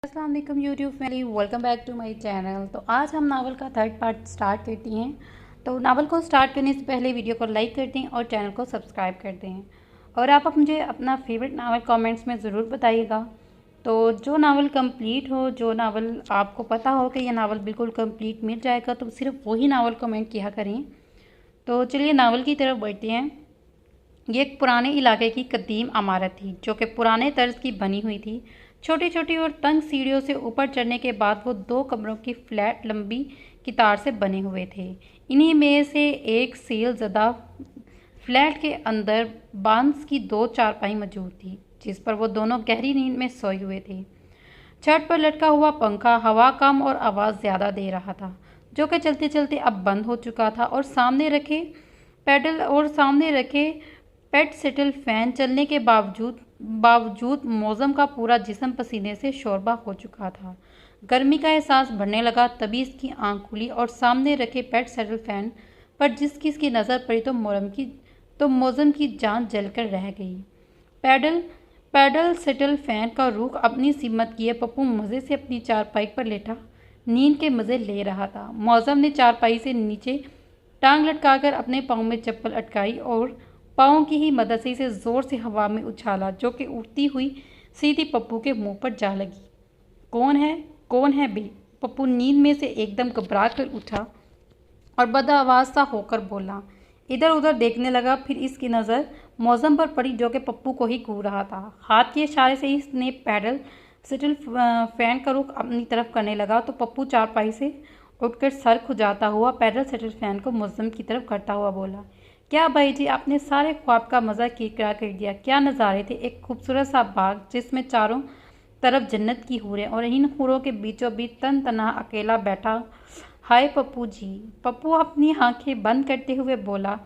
अस्सलाम वालेकुम YouTube family, welcome back to my channel. तो आज हम नावल का थर्ड पार्ट स्टार्ट करती हैं। तो नावल को स्टार्ट करने से पहले वीडियो को लाइक कर दें और चैनल को सब्सक्राइब कर दें। और आप मुझे अपना फेवरेट नावल कमेंट्स में ज़रूर बताइएगा। तो जो नावल कंप्लीट हो, जो नावल आपको पता हो कि यह नावल बिल्कुल कंप्लीट मिल जाएगा, तो सिर्फ वही नावल कमेंट किया करें। तो चलिए नावल की तरफ बढ़ते हैं। ये एक पुराने इलाके की कदीम इमारत थी जो कि पुराने तर्ज की बनी हुई थी। छोटी छोटी और तंग सीढ़ियों से ऊपर चढ़ने के बाद वो 2 कमरों की फ्लैट लंबी कितार से बने हुए थे। इन्हीं में से एक सील ज़दा फ्लैट के अंदर बांस की 2 चारपाई मौजूद थी जिस पर वो दोनों गहरी नींद में सोए हुए थे। छत पर लटका हुआ पंखा हवा कम और आवाज़ ज़्यादा दे रहा था, जो कि चलते चलते अब बंद हो चुका था। और सामने रखे पेट सेटल फैन चलने के बावजूद मौसम का पूरा जिस्म पसीने से शोरबा हो चुका था। गर्मी का एहसास बढ़ने लगा। तभी इसकी आंख खुली और सामने रखे पेट सेटल फैन पर जिसकी नज़र पड़ी तो मौसम की जान जलकर रह गई। पैडल सेटल फैन का रुख अपनी सीमत किए पप्पू मज़े से अपनी चारपाई पर लेटा नींद के मज़े ले रहा था। मौसम ने चारपाई से नीचे टांग लटकाकर अपने पाँव में चप्पल अटकाई और पाँव की ही मदद से इसे जोर से हवा में उछाला, जो कि उड़ती हुई सीधी पप्पू के मुंह पर जा लगी। कौन है बे? पप्पू नींद में से एकदम घबरा कर उठा और बदआवाज सा होकर बोला। इधर उधर देखने लगा। फिर इसकी नज़र मौसम पर पड़ी, जो कि पप्पू को ही घूर रहा था। हाथ के इशारे से इसने पैडल सेटल फैन का रुख अपनी तरफ करने लगा तो पप्पू चारपाई से उठकर सर खुजाता हुआ पैडल सेटल फैन को मौसम की तरफ करता हुआ बोला, क्या भाई जी, आपने सारे ख्वाब का मज़ा किरकिरा कर दिया। क्या नज़ारे थे! एक खूबसूरत सा बाग जिसमें चारों तरफ जन्नत की हूरें और इन हूरों के बीचों बीच तन तना अकेला बैठा। हाय पप्पू जी! पप्पू अपनी आंखें बंद करते हुए बोला,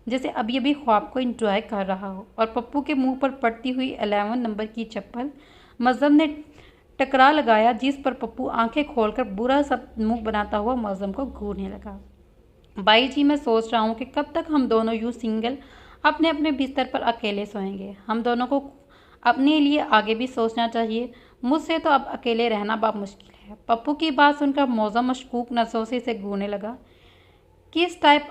जैसे अभी अभी ख्वाब को एंजॉय कर रहा हो। और पप्पू के मुंह पर पड़ती हुई 11 नंबर की चप्पल मज़म ने टकरा लगाया, जिस पर पप्पू आंखें खोलकर बुरा सा मुंह बनाता हुआ मज़म को घूरने लगा। भाई जी, मैं सोच रहा हूँ कि कब तक हम दोनों यूँ सिंगल अपने अपने बिस्तर पर अकेले सोएंगे। हम दोनों को अपने लिए आगे भी सोचना चाहिए। मुझसे तो अब अकेले रहना बहुत मुश्किल है। पप्पू की बात सुनकर मौसम मशकूक नसों से इसे घूरने लगा। किस टाइप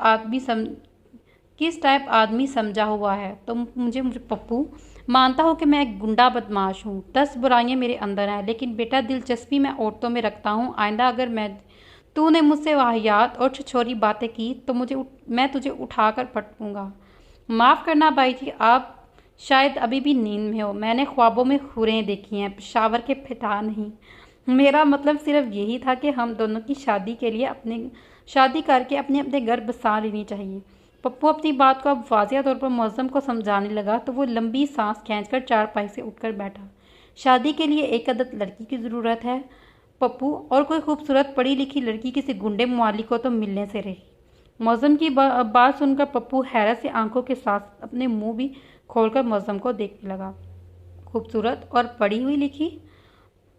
आदमी समझा हुआ है तो मुझे पप्पू मानता हूँ कि मैं एक गुंडा बदमाश हूँ। 10 बुराइयाँ मेरे अंदर हैं, लेकिन बेटा दिलचस्पी मैं औरतों में रखता हूँ। आइंदा अगर तूने मुझसे वाहियात और छिछोरी बातें की तो मैं तुझे उठाकर पटकूंगा। माफ़ करना भाई जी, आप शायद अभी भी नींद में हो। मैंने ख्वाबों में हुरें देखी हैं, पेशावर के फिता नहीं। मेरा मतलब सिर्फ यही था कि हम दोनों की शादी करके अपने अपने घर बसा लेनी चाहिए। पप्पू अपनी बात को अब वाज़िया तौर पर मौसम को समझाने लगा तो वो लंबी सांस खींचकर चारपाई से उठकर बैठा। शादी के लिए एक अदद लड़की की ज़रूरत है पप्पू, और कोई खूबसूरत पढ़ी लिखी लड़की किसी गुंडे मुआली को तो मिलने से रही। मौसम की बात सुनकर पप्पू हैरत से आंखों के साथ अपने मुंह भी खोलकर मौसम को देखने लगा। खूबसूरत और पढ़ी हुई लिखी?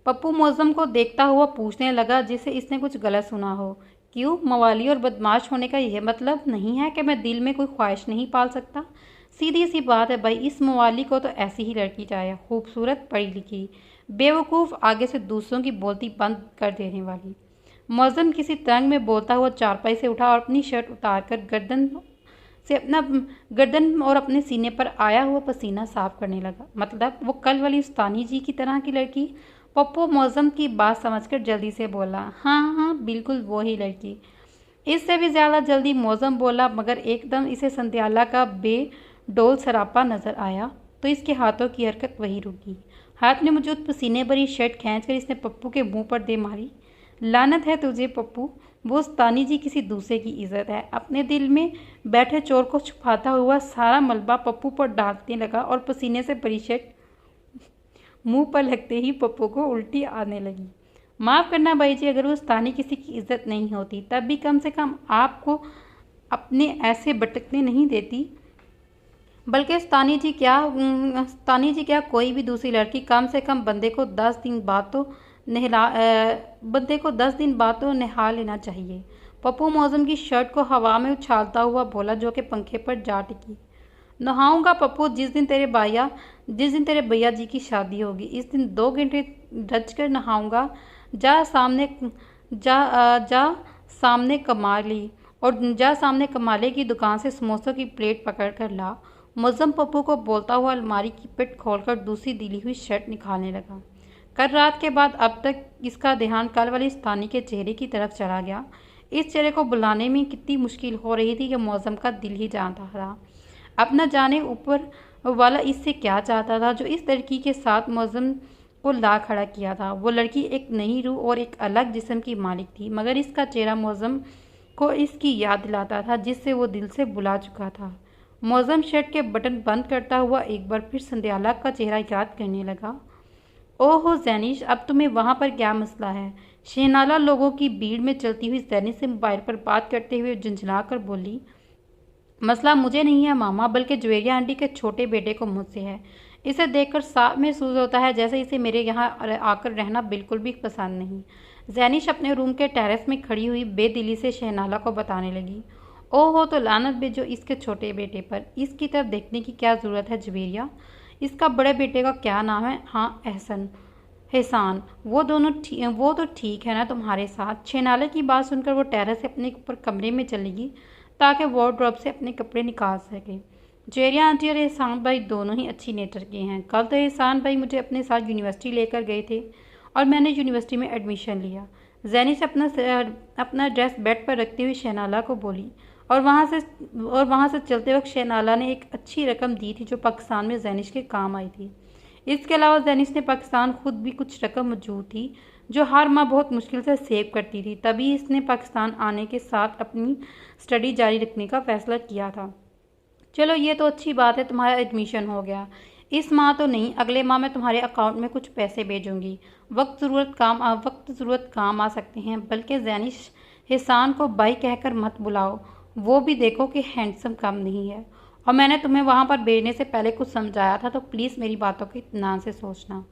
पप्पू मौसम को देखता हुआ पूछने लगा, जैसे इसने कुछ गलत सुना हो। क्यों? मवाली और बदमाश होने का यह मतलब नहीं है कि मैं दिल में कोई ख्वाहिश नहीं पाल सकता। सीधी सी बात है भाई, इस मवाली को तो ऐसी ही लड़की चाहिए, खूबसूरत पढ़ी लिखी, बेवकूफ़, आगे से दूसरों की बोलती बंद कर देने वाली। मौसम किसी तंग में बोलता हुआ चारपाई से उठा और अपनी शर्ट उतारकर गर्दन और अपने सीने पर आया हुआ पसीना साफ करने लगा। मतलब वो कल वाली उस्तानी जी की तरह की लड़की? पप्पू मौसम की बात समझकर जल्दी से बोला, हाँ हाँ बिल्कुल वही लड़की। इससे भी ज़्यादा जल्दी मौसम बोला, मगर एकदम इसे संध्याला का बेडोल सरापा नज़र आया तो इसके हाथों की हरकत वही रुकी। हाथ में मौजूद पसीने भरी शर्ट खींचकर इसने पप्पू के मुंह पर दे मारी। लानत है तुझे पप्पू, वो उस्तानी जी किसी दूसरे की इज्जत है। अपने दिल में बैठे चोर को छुपाता हुआ सारा मलबा पप्पू पर डालने लगा और पसीने से भरी शर्ट मुंह पर लगते ही पप्पू को उल्टी आने लगी। माफ़ करना भाई जी, अगर वो उस्तानी किसी की इज्जत नहीं होती तब भी कम से कम आपको अपने ऐसे भटकने नहीं देती। बल्कि स्थानी जी क्या कोई भी दूसरी लड़की, कम से कम बंदे को 10 दिन बाद तो नहा लेना चाहिए। पप्पू मौसम की शर्ट को हवा में उछालता हुआ बोला, जो कि पंखे पर जा टिकी। नहाऊंगा पप्पू जिस दिन तेरे भैया जी की शादी होगी। इस दिन 2 घंटे रच कर नहाऊंगा। जा सामने जा सामने कमाली और जा सामने कमाले की दुकान से समोसों की प्लेट पकड़ कर ला। मुज़्ज़म पप्पू को बोलता हुआ अलमारी की पिट खोलकर दूसरी दिली हुई शर्ट निकालने लगा। कल रात के बाद अब तक इसका ध्यान कल वाली स्थानी के चेहरे की तरफ चला गया। इस चेहरे को बुलाने में कितनी मुश्किल हो रही थी कि मौसम का दिल ही जानता था। अब न जाने ऊपर वाला इससे क्या चाहता था जो इस लड़की के साथ मौसम को ला खड़ा किया था। वो लड़की एक नई रूह और एक अलग जिस्म की मालिक थी, मगर इसका चेहरा मौसम को इसकी याद दिलाता था जिससे वो दिल से बुला चुका था। मौसम शर्ट के बटन बंद करता हुआ एक बार फिर संध्याला का चेहरा याद करने लगा। ओहो ज़ैनिश, अब तुम्हें वहाँ पर क्या मसला है? शहनाला लोगों की भीड़ में चलती हुई ज़ैनिश से मोबाइल पर बात करते हुए झुंझला कर बोली। मसला मुझे नहीं है मामा, बल्कि जुवेरिया आंटी के छोटे बेटे को मुझसे है। इसे देखकर साफ महसूस होता है जैसे इसे मेरे यहाँ आकर रहना बिल्कुल भी पसंद नहीं। ज़ैनिश अपने रूम के टेरेस में खड़ी हुई बेदिली से शहनाला को बताने लगी। ओहो, तो लानत भेजो इसके छोटे बेटे पर। इसकी तरफ देखने की क्या ज़रूरत है जुवेरिया? इसका बड़े बेटे का क्या नाम है? हाँ, एहसान। वो तो ठीक है ना तुम्हारे साथ। शहनाला की बात सुनकर वो टेरेस से अपने ऊपर कमरे में चलेगी ताकि वार्डरोब से अपने कपड़े निकाल सके। जुवेरिया आंटी और एहसान भाई दोनों ही अच्छी नेचर के हैं। कल तो एहसान भाई मुझे अपने साथ यूनिवर्सिटी लेकर गए थे और मैंने यूनिवर्सिटी में एडमिशन लिया। ज़ैनिश अपना ड्रेस बेड पर रखते हुए शहनाला को बोली और वहाँ से चलते वक्त शहनाला ने एक अच्छी रकम दी थी जो पाकिस्तान में ज़ैनिश के काम आई थी। इसके अलावा ज़ैनिश ने पाकिस्तान खुद भी कुछ रकम मौजूद थी जो हर माह बहुत मुश्किल से सेव करती थी। तभी इसने पाकिस्तान आने के साथ अपनी स्टडी जारी रखने का फ़ैसला किया था। चलो ये तो अच्छी बात है, तुम्हारा एडमिशन हो गया। इस माह तो नहीं, अगले माह मैं तुम्हारे अकाउंट में कुछ पैसे भेजूंगी। वक्त ज़रूरत काम आ सकते हैं। बल्कि ज़ैनिश, एहसान को भाई कहकर मत बुलाओ। वो भी देखो कि हैंडसम कम नहीं है। और मैंने तुम्हें वहाँ पर भेजने से पहले कुछ समझाया था, तो प्लीज़ मेरी बातों को इत्मीनान से सोचना।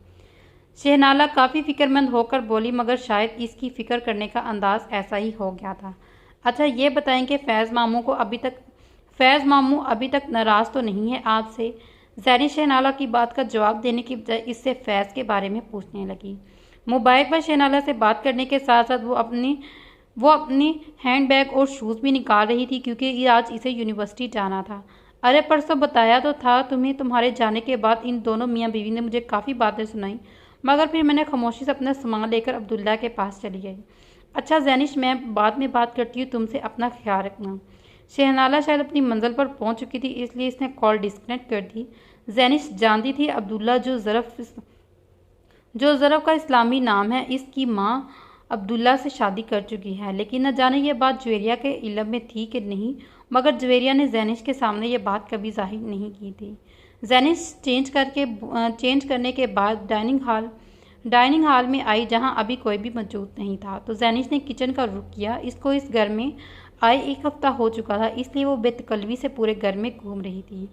शहनाला काफ़ी फिक्रमंद होकर बोली, मगर शायद इसकी फ़िक्र करने का अंदाज़ ऐसा ही हो गया था। अच्छा ये बताएं कि फैज़ मामू अभी तक नाराज़ तो नहीं है आपसे? ज़ैनिश शहनाला की बात का जवाब देने की बजाय इससे फैज़ के बारे में पूछने लगी। मोबाइल पर शहनाला से बात करने के साथ साथ वो अपनी हैंडबैग और शूज़ भी निकाल रही थी क्योंकि आज इसे यूनिवर्सिटी जाना था। अरे परसों बताया तो था तुम्हें। तुम्हारे जाने के बाद इन दोनों मियाँ बीवी ने मुझे काफ़ी बातें सुनाई, मगर फिर मैंने खामोशी से अपना सामान लेकर अब्दुल्ला के पास चली गई। अच्छा ज़ैनिश, मैं बाद में बात करती हूँ तुमसे, अपना ख्याल रखना। शहनाला शायद अपनी मंजिल पर पहुँच चुकी थी, इसलिए इसने कॉल डिस्कनेक्ट कर दी। ज़ैनिश जानती थी अब्दुल्ला जो ज़रफ़ का इस्लामी नाम है, इसकी माँ अब्दुल्ला से शादी कर चुकी है। लेकिन न जाने ये बात जुवेरिया के इल्म में थी कि नहीं, मगर जुवेरिया ने ज़ैनिश के सामने ये बात कभी जाहिर नहीं की थी। ज़ैनिश चेंज करने के बाद डाइनिंग हॉल में आई जहां अभी कोई भी मौजूद नहीं था, तो ज़ैनिश ने किचन का रुख किया। इसको इस घर में आए 1 हफ्ता हो चुका था, इसलिए वो बेतकल्लवी से पूरे घर में घूम रही थी।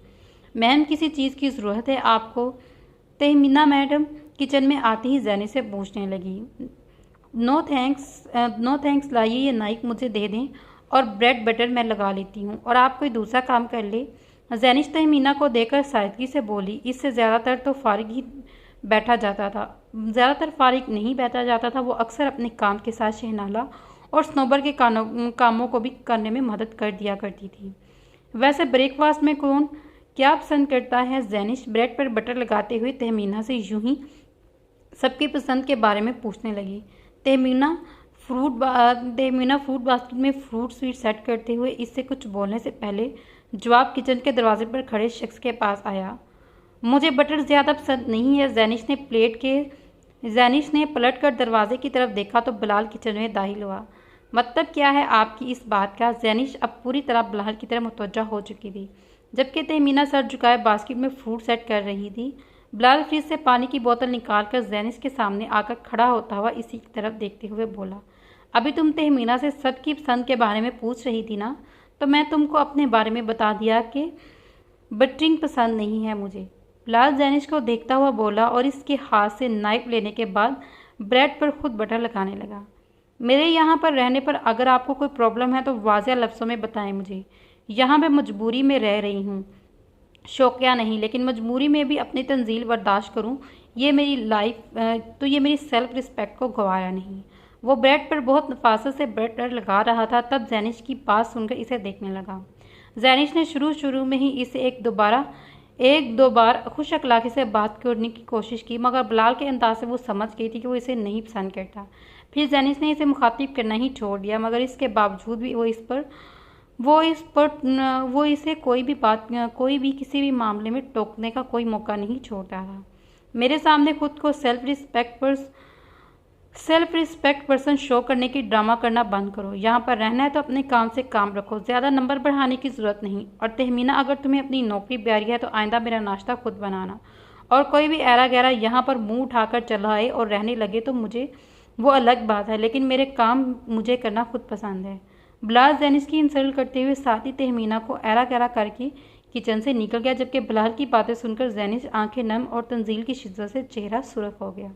मैम, किसी चीज़ की ज़रूरत है आपको? तहमीना मैडम किचन में आते ही ज़ैनिश से पूछने लगी। नो थैंक्स, लाइए ये नाइफ मुझे दे दें और ब्रेड बटर मैं लगा लेती हूँ और आप कोई दूसरा काम कर ले। ज़ैनिश तहमीना को देखकर सादगी से बोली। इससे ज़्यादातर फारिग नहीं बैठा जाता था। वो अक्सर अपने काम के साथ शहनाला और स्नोबर के कामों को भी करने में मदद कर दिया करती थी। वैसे ब्रेकफास्ट में कौन क्या पसंद करता है? ज़ैनिश ब्रेड पर बटर लगाते हुए तहमीना से यूं ही सबकी पसंद के बारे में पूछने लगी। तहमीना फ्रूट बास्केट में फ्रूट स्वीट सेट करते हुए इससे कुछ बोलने से पहले जवाब किचन के दरवाजे पर खड़े शख्स के पास आया। मुझे बटर ज़्यादा पसंद नहीं है। ज़ैनिश ने पलटकर दरवाजे की तरफ देखा तो बिलाल किचन में दाखिल हुआ। मतलब क्या है आपकी इस बात का? ज़ैनिश अब पूरी तरह बिलाल की तरफ मुतवज्जा हो चुकी थी, जबकि तहमीना सर झुकाए बास्केट में फ्रूट सेट कर रही थी। बिलाल फ्रिज से पानी की बोतल निकालकर ज़ैनिश के सामने आकर खड़ा होता हुआ इसी की तरफ देखते हुए बोला, अभी तुम तहमीना से सबकी पसंद के बारे में पूछ रही थी ना, तो मैं तुमको अपने बारे में बता दिया कि बटरिंग पसंद नहीं है मुझे। बिलाल ज़ैनिश को देखता हुआ बोला और इसके हाथ से नाइफ लेने के बाद ब्रेड पर खुद बटर लगाने लगा। मेरे यहाँ पर रहने पर अगर आपको कोई प्रॉब्लम है तो वाज़ेह लफ्ज़ों में बताएं मुझे। यहाँ मैं मजबूरी में रह रही हूँ। शौकिया नहीं, लेकिन मजबूरी में भी अपनी तंजील बर्दाश्त करूं, तो ये मेरी सेल्फ रिस्पेक्ट को गवाया नहीं। वो ब्रेड पर बहुत नफासत से ब्रेड लगा रहा था, तब जैनिश की बात सुनकर इसे देखने लगा। जैनिश ने शुरू शुरू में ही इसे एक दो बार खुश अखलाकी से बात करने की कोशिश की, मगर बिलाल के अंदाज से वो समझ गई थी कि वो इसे नहीं पसंद करता। फिर जैनिश ने इसे मुखातिब करना ही छोड़ दिया, मगर इसके बावजूद भी वो इसे कोई भी किसी भी मामले में टोकने का कोई मौका नहीं छोड़ता था। मेरे सामने खुद को सेल्फ रिस्पेक्ट पर्सन शो करने की ड्रामा करना बंद करो। यहाँ पर रहना है तो अपने काम से काम रखो, ज़्यादा नंबर बढ़ाने की ज़रूरत नहीं। और तहमीना, अगर तुम्हें अपनी नौकरी प्यारी है तो आइंदा मेरा नाश्ता खुद बनाना, और कोई भी ऐरा गैरा यहाँ पर मुंह उठाकर चला आए और रहने लगे तो मुझे वो अलग बात है, लेकिन मेरे काम मुझे करना खुद पसंद है। बिलाल जैनिश की इंसल्ट करते हुए साथ ही तहमीना को ऐरा गैरा करके किचन से निकल गया, जबकि बिलाल की बातें सुनकर जैनिश आंखें नम और तंजील की शिद्दत से चेहरा सुर्ख हो गया।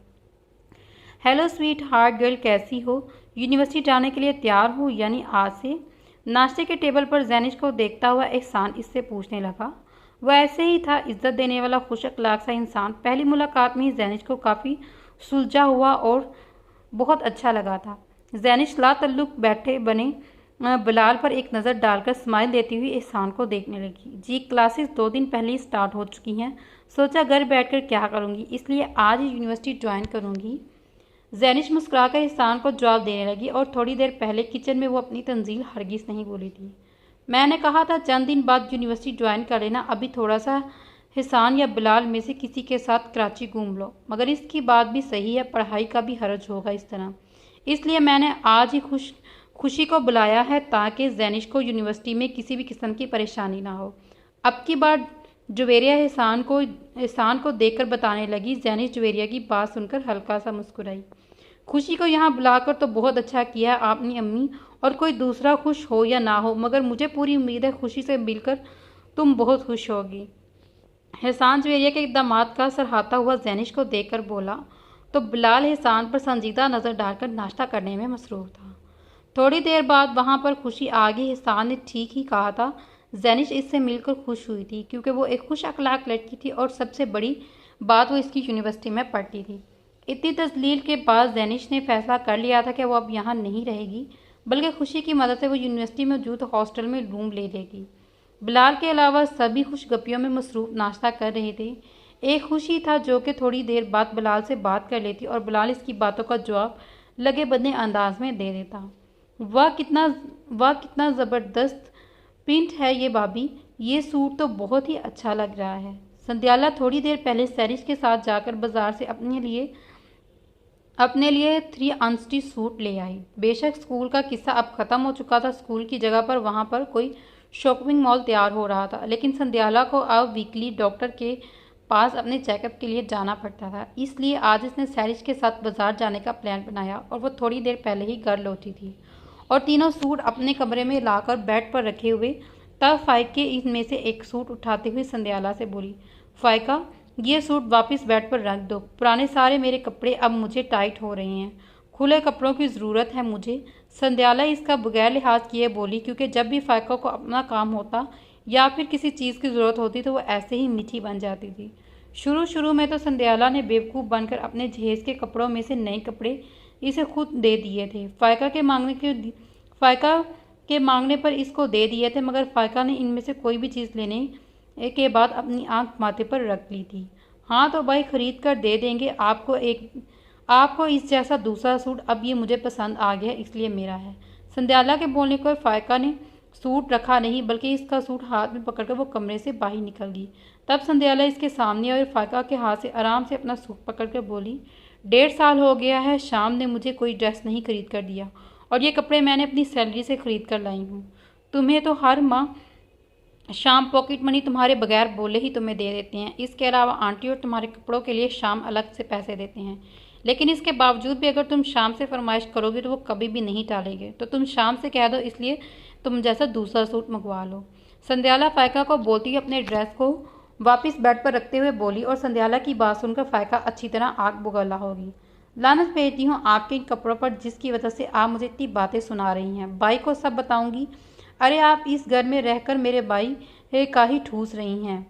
हेलो स्वीट हार्ट गर्ल, कैसी हो? यूनिवर्सिटी जाने के लिए तैयार हो, यानी आज से? नाश्ते के टेबल पर जैनिश को देखता हुआ एहसान इससे पूछने लगा। वह ऐसे ही था, इज्जत देने वाला खुश अखलाक सा इंसान। पहली मुलाकात में ही जैनिश को काफ़ी सुलझा हुआ और बहुत अच्छा लगा था। जैनिश लातल्लुक बैठे बने बिलाल पर एक नज़र डालकर स्माइल देती हुई एहसान को देखने लगी। जी, क्लासेस 2 दिन पहले ही स्टार्ट हो चुकी हैं, सोचा घर बैठकर क्या करूँगी, इसलिए आज ही यूनिवर्सिटी ज्वाइन करूँगी। जैनिश मुस्कुराकर एहसान को जवाब देने लगी, और थोड़ी देर पहले किचन में वो अपनी तंजील हरगिज़ नहीं बोली थी। मैंने कहा था चंद दिन बाद यूनिवर्सिटी ज्वाइन कर लेना, अभी थोड़ा सा एहसान या बिलाल में से किसी के साथ कराची घूम लो। मगर इसकी बात भी सही है, पढ़ाई का भी हर्ज होगा इस तरह, इसलिए मैंने आज ही खुशी को बुलाया है ताकि जैनिश को यूनिवर्सिटी में किसी भी किस्म की परेशानी ना हो। अब की बार जुवेरिया एहसान को देखकर बताने लगी। जैनिश जुवेरिया की बात सुनकर हल्का सा मुस्कुराई। खुशी को यहाँ बुलाकर तो बहुत अच्छा किया है आपने अम्मी, और कोई दूसरा खुश हो या ना हो, मगर मुझे पूरी उम्मीद है खुशी से मिलकर तुम बहुत खुश होगी। एहसान जुवेरिया के दामाद का सराहता हुआ जैनिश को देखकर बोला, तो बिलाल एहसान पर संजीदा नज़र डालकर नाश्ता करने में मसरूफ़ था। थोड़ी देर बाद वहाँ पर खुशी आ गई। एहसान ने ठीक ही कहा था, जैनिश इससे मिलकर खुश हुई थी क्योंकि वो एक खुश अखलाक लड़की थी, और सबसे बड़ी बात वो इसकी यूनिवर्सिटी में पढ़ती थी। इतनी तस्लील के बाद जैनिश ने फैसला कर लिया था कि वो अब यहाँ नहीं रहेगी, बल्कि खुशी की मदद से वो यूनिवर्सिटी में मौजूद हॉस्टल में रूम ले लेगी। बिलाल के अलावा सभी खुशगपियों में मसरूफ़ नाश्ता कर रहे थे। एक खुशी था जो कि थोड़ी देर बाद बिलाल से बात कर लेती और बिलाल इसकी बातों का जवाब लगे बदले अंदाज में दे देता। वाह कितना ज़बरदस्त प्रिंट है ये भाभी, ये सूट तो बहुत ही अच्छा लग रहा है। संध्याला थोड़ी देर पहले सैरिश के साथ जाकर बाजार से अपने लिए 3 अनस्टिच सूट ले आई। बेशक स्कूल का किस्सा अब ख़त्म हो चुका था, स्कूल की जगह पर वहाँ पर कोई शॉपिंग मॉल तैयार हो रहा था, लेकिन संध्याला को अब वीकली डॉक्टर के पास अपने चेकअप के लिए जाना पड़ता था, इसलिए आज इसने सैरिश के साथ बाजार जाने का प्लान बनाया और वो थोड़ी देर पहले ही घर लौटी थी और तीनों सूट अपने कमरे में लाकर बेड पर रखे हुए। तब फाइके इनमें से एक सूट उठाते हुए संध्याला से बोली, फाइका ये सूट वापस बेड पर रख दो, पुराने सारे मेरे कपड़े अब मुझे टाइट हो रहे हैं, खुले कपड़ों की ज़रूरत है मुझे। संध्याला इसका बगैर लिहाज किए बोली, क्योंकि जब भी फाइका को अपना काम होता या फिर किसी चीज़ की ज़रूरत होती तो वो ऐसे ही मीठी बन जाती थी। शुरू में तो संध्याला ने बेवकूफ़ बनकर अपने जहेज़ के कपड़ों में से नए कपड़े इसे खुद दे दिए थे। फाइका के मांगने पर इसको दे दिए थे, मगर फाइका ने इनमें से कोई भी चीज़ लेने के बाद अपनी आंख माथे पर रख ली थी। हाँ तो भाई खरीद कर दे देंगे आपको इस जैसा दूसरा सूट, अब ये मुझे पसंद आ गया इसलिए मेरा है। संध्याला के बोलने पर फाइका ने सूट रखा नहीं बल्कि इसका सूट हाथ में पकड़कर वो कमरे से बाहर निकल गई। तब संध्याला इसके सामने और फाइका के हाथ से आराम से अपना सूट पकड़कर बोली, 1.5 साल हो गया है शाम ने मुझे कोई ड्रेस नहीं खरीद कर दिया और ये कपड़े मैंने अपनी सैलरी से खरीद कर लाई हूँ। तुम्हें तो हर माह शाम पॉकेट मनी तुम्हारे बगैर बोले ही तुम्हें दे देते हैं। इसके अलावा आंटी और तुम्हारे कपड़ों के लिए शाम अलग से पैसे देते हैं, लेकिन इसके बावजूद भी अगर तुम शाम से फरमाइश करोगे तो वो कभी भी नहीं टालेंगे। तो तुम शाम से कह दो, इसलिए तुम जैसा दूसरा सूट मंगवा लो। संध्याला फाइका को बोलती हुई अपने ड्रेस को वापस बेड पर रखते हुए बोली, और संध्याला की बात सुनकर फाइका अच्छी तरह आग बुगला होगी। लानत भेजती हूँ आपके इन कपड़ों पर जिसकी वजह से आप मुझे इतनी बातें सुना रही हैं। भाई को सब बताऊंगी। अरे आप इस घर में रहकर मेरे भाई का ही ठूस रही हैं।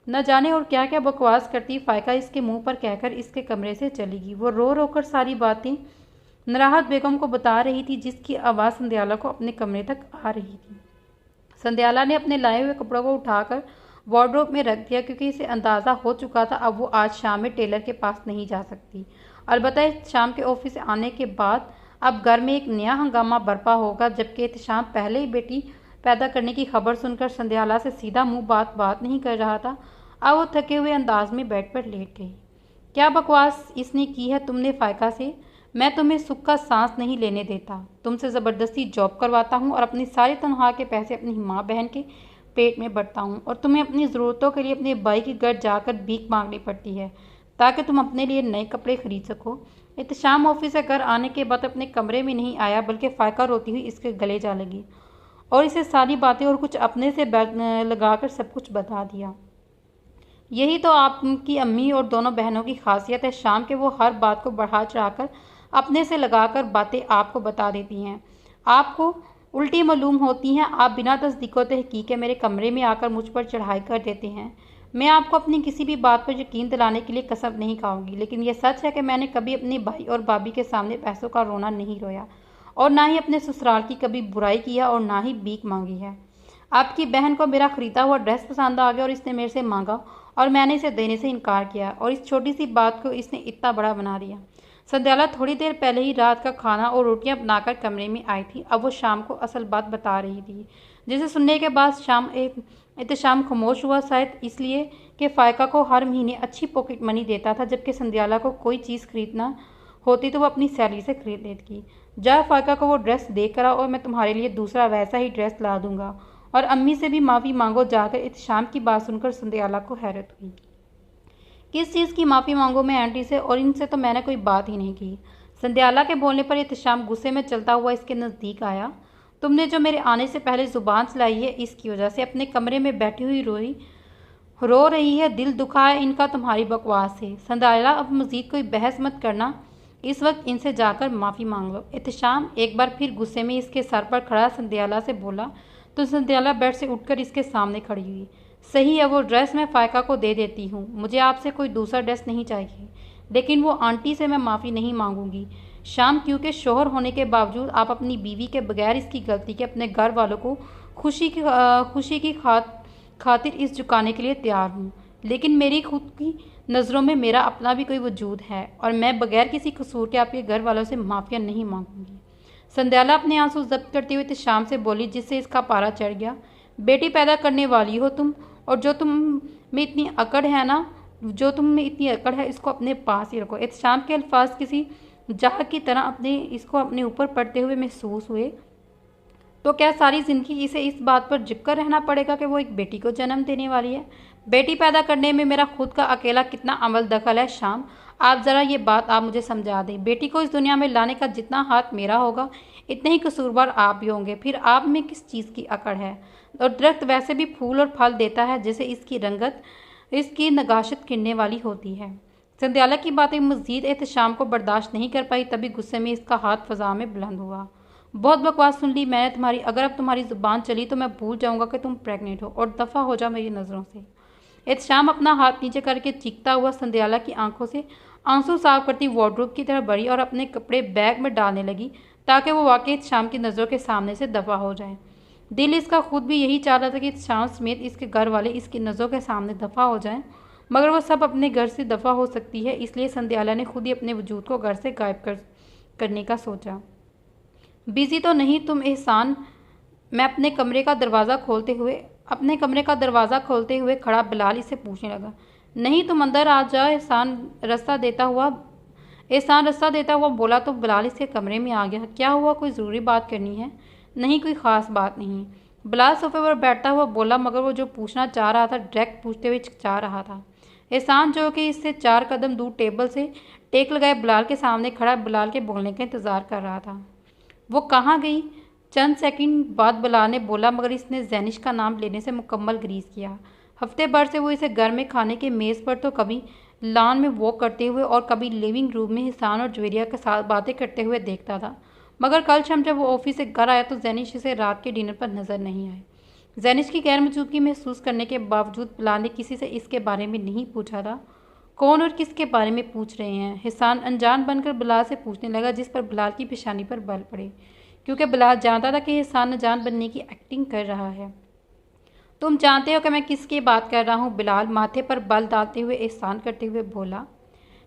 न जाने और क्या क्या बकवास करती फ़ायका इसके मुंह पर कहकर इसके कमरे से चली गई। वो रो रो कर सारी बातें नराहत बेगम को बता रही थी, जिसकी आवाज़ संध्याला को अपने कमरे तक आ रही थी। संध्याला ने अपने लाए हुए कपड़ों को उठाकर वार्डरोब में रख दिया, क्योंकि इसे अंदाज़ा हो चुका था अब वो आज शाम में टेलर के पास नहीं जा सकती। अलबत्ता शाम के ऑफिस से आने के बाद अब घर में एक नया हंगामा बरपा होगा, जबकि शाम पहले ही बेटी पैदा करने की खबर सुनकर संध्याला से सीधा मुंह बात नहीं कर रहा था। अब वो थके हुए अंदाज में बेड पर लेट गई। क्या बकवास इसने की है तुमने फ़ायका से? मैं तुम्हें सुख का सांस नहीं लेने देता। तुमसे ज़बरदस्ती जॉब करवाता हूँ और अपनी सारी तनख्वाह के पैसे अपनी माँ बहन के पेट में भरता हूँ, और तुम्हें अपनी ज़रूरतों के लिए अपने भाई के घर जाकर भीख मांगनी पड़ती है ताकि तुम अपने लिए नए कपड़े खरीद सको। एहतशाम ऑफिस से घर आने के बाद अपने कमरे में नहीं आया, बल्कि फ़ायका रोती हुई इसके गले जा लगी और इसे सारी बातें और कुछ अपने से लगाकर सब कुछ बता दिया। यही तो आपकी अम्मी और दोनों बहनों की खासियत है। शाम के वो हर बात को बढ़ा चढ़ाकर अपने से लगाकर बातें आपको बता देती हैं, आपको उल्टी मालूम होती हैं। आप बिना तस्दीक व तहकीक के मेरे कमरे में आकर मुझ पर चढ़ाई कर देते हैं। मैं आपको अपनी किसी भी बात पर यकीन दिलाने के लिए कसम नहीं खाऊंगी, लेकिन यह सच है कि मैंने कभी अपने भाई और भाभी के सामने पैसों का रोना नहीं रोया, और ना ही अपने ससुराल की कभी बुराई किया और ना ही भीख मांगी है। आपकी बहन को मेरा खरीदा हुआ ड्रेस पसंद आ गया और इसने मेरे से मांगा, और मैंने इसे देने से इनकार किया, और इस छोटी सी बात को इसने इतना बड़ा बना दिया। संध्याला थोड़ी देर पहले ही रात का खाना और रोटियां बनाकर कमरे में आई थी। अब वो शाम को असल बात बता रही थी, जिसे सुनने के बाद शाम खामोश हुआ, शायद इसलिए कि फ़ायका को हर महीने अच्छी पॉकेट मनी देता था, जबकि संध्याला को कोई चीज़ खरीदना होती तो वो अपनी सैलरी से खरीद लेती। जा फ़ायका को वो ड्रेस दे कर आओ और मैं तुम्हारे लिए दूसरा वैसा ही ड्रेस ला दूंगा, और अम्मी से भी माफ़ी मांगो जाकर। एहतशाम की बात सुनकर संध्याला को हैरत हुई। किस चीज़ की माफ़ी मांगो मैं आंटी से, और इनसे तो मैंने कोई बात ही नहीं की। संध्याला के बोलने पर एहतशाम गुस्से में चलता हुआ इसके नज़दीक आया। तुमने जो मेरे आने से पहले ज़ुबान चलाई है, इसकी वजह से अपने कमरे में बैठी हुई रो रही है। दिल दुखा है इनका तुम्हारी बकवास से। संध्याला, अब मज़ीद कोई बहस मत करना, इस वक्त इनसे जाकर माफ़ी मांग लो। एहतशाम एक बार फिर गुस्से में इसके सर पर खड़ा संध्याला से बोला, तो संध्याला बेड से उठकर इसके सामने खड़ी हुई। सही है, वो ड्रेस मैं फ़ायका को दे देती हूँ, मुझे आपसे कोई दूसरा ड्रेस नहीं चाहिए, लेकिन वो आंटी से मैं माफ़ी नहीं मांगूंगी। शाम, क्योंकि शोहर होने के बावजूद आप अपनी बीवी के बगैर इसकी गलती के अपने घर वालों को खुशी की खातिर इस झुकाने के लिए तैयार हूँ, लेकिन मेरी खुद की नज़रों में मेरा अपना भी कोई वजूद है, और मैं बगैर किसी कसूर के आपके घर वालों से माफ़िया नहीं मांगूंगी। संध्याला अपने आंसू जब्त करते हुए शाम से बोली, जिससे इसका पारा चढ़ गया। बेटी पैदा करने वाली हो तुम, और जो तुम में इतनी अकड़ है ना, जो तुम में इतनी अकड़ है, इसको अपने पास ही रखो। एहतशाम के अल्फाज किसी जहां की तरह अपने ऊपर पड़ते हुए महसूस हुए। तो क्या सारी ज़िंदगी इसे इस बात पर जिक्र रहना पड़ेगा कि वो एक बेटी को जन्म देने वाली है? बेटी पैदा करने में मेरा खुद का अकेला कितना अमल दखल है? शाम, आप ज़रा ये बात आप मुझे समझा दें। बेटी को इस दुनिया में लाने का जितना हाथ मेरा होगा, इतने ही कसूरवार आप भी होंगे। फिर आप में किस चीज़ की अकड़ है? और दरख्त वैसे भी फूल और फल देता है, जैसे इसकी रंगत इसकी नगाशत किरने वाली होती है। संध्याला की बातें मज़ीद एहतशाम को बर्दाश्त नहीं कर पाई, तभी गुस्से में इसका हाथ फ़ज़ा में बुलंद हुआ। बहुत बकवास सुन ली मैंने तुम्हारी। अगर अब तुम्हारी ज़ुबान चली तो मैं भूल जाऊंगा कि तुम प्रेग्नेंट हो, और दफ़ा हो जाओ मेरी नज़रों से। एहतशाम अपना हाथ नीचे करके चीखता हुआ संध्याला की आंखों से आंसू साफ करती वार्डरोब की तरफ बढ़ी और अपने कपड़े बैग में डालने लगी, ताकि वो वाकई एहतशाम की नज़रों के सामने से दफ़ा हो जाए। दिल इसका खुद भी यही चाह रहा था कि एहतशाम समेत इसके घर वाले इसकी नज़रों के सामने दफ़ा हो जाएं, मगर वो सब अपने घर से दफ़ा हो सकती है, इसलिए संध्याला ने खुद ही अपने वजूद को घर से गायब करने का सोचा। बिजी तो नहीं तुम एहसान? मैं अपने कमरे का दरवाज़ा खोलते हुए खड़ा बिलाल इसे पूछने लगा। नहीं, तुम अंदर आ जाओ, एहसान रास्ता देता हुआ बोला, तो बिलाल इसके कमरे में आ गया। क्या हुआ, कोई ज़रूरी बात करनी है? नहीं, कोई ख़ास बात नहीं, बिलाल सोफे पर बैठता हुआ बोला, मगर वो जो पूछना चाह रहा था डायरेक्ट पूछते हुए चाह रहा था। एहसान, जो कि इससे 4 कदम दूर टेबल से टेक लगाए बिलाल के सामने खड़ा बिलाल के बोलने का इंतज़ार कर रहा था। वो कहाँ गई? चंद सेकंड बाद बिलाल ने बोला, मगर इसने जैनिश का नाम लेने से मुकम्मल ग्रीज किया। हफ्ते भर से वो इसे घर में खाने के मेज़ पर तो कभी लॉन में वॉक करते हुए और कभी लिविंग रूम में हिसान और जवेरिया के साथ बातें करते हुए देखता था, मगर कल शाम जब वो ऑफिस से घर आया तो जैनिश इसे रात के डिनर पर नज़र नहीं आए। जैनिश की गैर मौजूदगी महसूस करने के बावजूद बिलाल ने किसी से इसके बारे में नहीं पूछा था। कौन और किसके बारे में पूछ रहे हैं? हिसान अनजान बनकर बिलाल से पूछने लगा, जिस पर बिलाल की पेशानी पर बल पड़े, क्योंकि बिलाल जानता था कि हिसान अनजान बनने की एक्टिंग कर रहा है। तुम जानते हो कि मैं किसकी बात कर रहा हूँ? बिलाल माथे पर बल डालते हुए एहसान करते हुए बोला।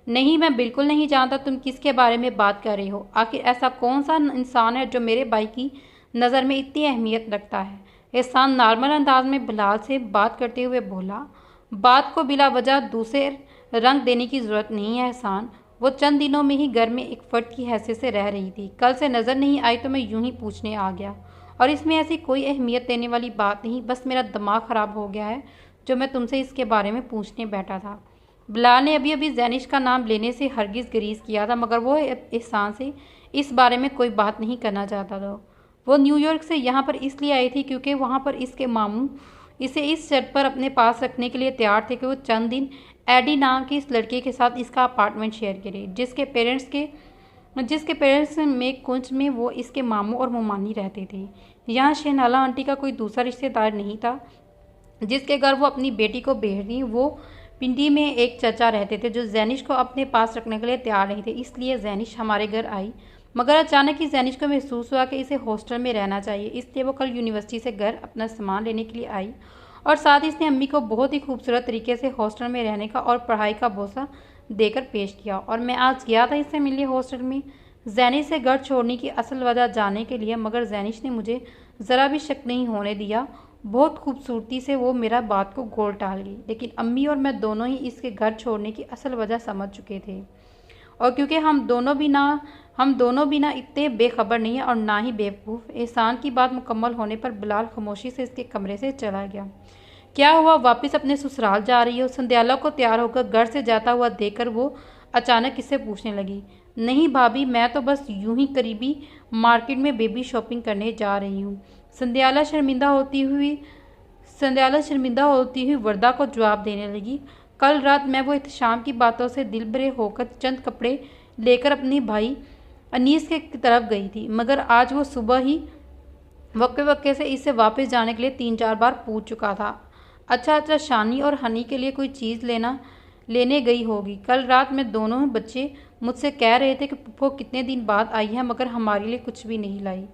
नहीं, मैं बिल्कुल नहीं जानता तुम किसके बारे में बात कर रहे हो। आखिर ऐसा कौन सा इंसान है जो मेरे भाई की नज़र में इतनी अहमियत रखता है? एहसान नॉर्मल अंदाज में बिलाल से बात करते हुए बोला। बात को बिला वजह दूसरे रंग देने की ज़रूरत नहीं है एहसान। वो चंद दिनों में ही घर में एक फ़र्द की हैसियत से रह रही थी। कल से नज़र नहीं आई तो मैं यूं ही पूछने आ गया, और इसमें ऐसी कोई अहमियत देने वाली बात नहीं, बस मेरा दिमाग ख़राब हो गया है जो मैं तुमसे इसके बारे में पूछने बैठा था। बिलाल ने अभी अभी जैनिश का नाम लेने से हरगिज़ गुरेज किया था, मगर वो एहसान से इस बारे में कोई बात नहीं करना चाहता था। वो न्यूयॉर्क से यहाँ पर इसलिए आई थी क्योंकि वहाँ पर इसके मामू इसे इस शर्त पर अपने पास रखने के लिए तैयार थे कि वो चंद दिन एडी नाम के इस लड़के के साथ इसका अपार्टमेंट शेयर करे, जिसके पेरेंट्स में कुंज में वो इसके मामू और मुमानी रहते थे। यहाँ शहनाला आंटी का कोई दूसरा रिश्तेदार नहीं था जिसके घर वो अपनी बेटी को भेज दी। वो पिंडी में एक चचा रहते थे जो जैनिश को अपने पास रखने के लिए तैयार नहीं थे, इसलिए जैनिश हमारे घर आई। मगर अचानक ही जैनिश को महसूस हुआ कि इसे हॉस्टल में रहना चाहिए, इसलिए वो कल यूनिवर्सिटी से घर अपना सामान लेने के लिए आई, और साथ ही इसने अम्मी को बहुत ही खूबसूरत तरीके से हॉस्टल में रहने का और पढ़ाई का भरोसा देकर पेश किया। और मैं आज गया था इससे मिलने हॉस्टल में, जैनिश से घर छोड़ने की असल वजह जानने के लिए, मगर जैनिश ने मुझे ज़रा भी शक नहीं होने दिया। बहुत खूबसूरती से वो मेरा बात को गोल टाल गई, लेकिन अम्मी और मैं दोनों ही इसके घर छोड़ने की असल वजह समझ चुके थे। और क्योंकि हम दोनों भी ना इतने बेखबर नहीं है और ना ही बेवकूफ़। एहसान की बात मुकम्मल होने पर बिलाल खामोशी से इसके कमरे से चला गया। क्या हुआ, वापस अपने ससुराल जा रही हो? संध्याला को तैयार होकर घर से जाता हुआ देखकर वो अचानक इससे पूछने लगी। नहीं भाभी, मैं तो बस यूं ही करीबी मार्केट में बेबी शॉपिंग करने जा रही हूँ। संध्याला शर्मिंदा होती हुई वर्दा को जवाब देने लगी। कल रात मैं वो एहतशाम की बातों से दिल भरे होकर चंद कपड़े लेकर अपने भाई अनीस के तरफ गई थी, मगर आज वो सुबह ही वक्के से इससे वापस जाने के लिए 3-4 बार पूछ चुका था। अच्छा, शानी और हनी के लिए कोई चीज़ लेने गई होगी। कल रात में दोनों बच्चे मुझसे कह रहे थे कि पुप्पो कितने दिन बाद आई है, मगर हमारे लिए कुछ भी नहीं लाई।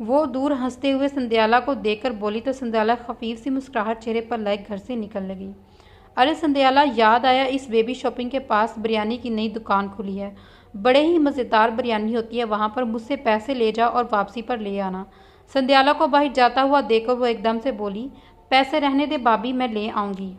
वो दूर हंसते हुए संध्याला को देखकर बोली तो संध्याला खफीफ सी मुस्कुराहट चेहरे पर लाए घर से निकल लगी। अरे संध्याला, याद आया, इस बेबी शॉपिंग के पास बिरयानी की नई दुकान खुली है, बड़े ही मज़ेदार बिरयानी होती है वहाँ पर। मुझसे पैसे ले जाओ और वापसी पर ले आना। संध्याला को बाहर जाता हुआ देखकर वो एकदम से बोली, पैसे रहने दे भाभी, मैं ले आऊँगी।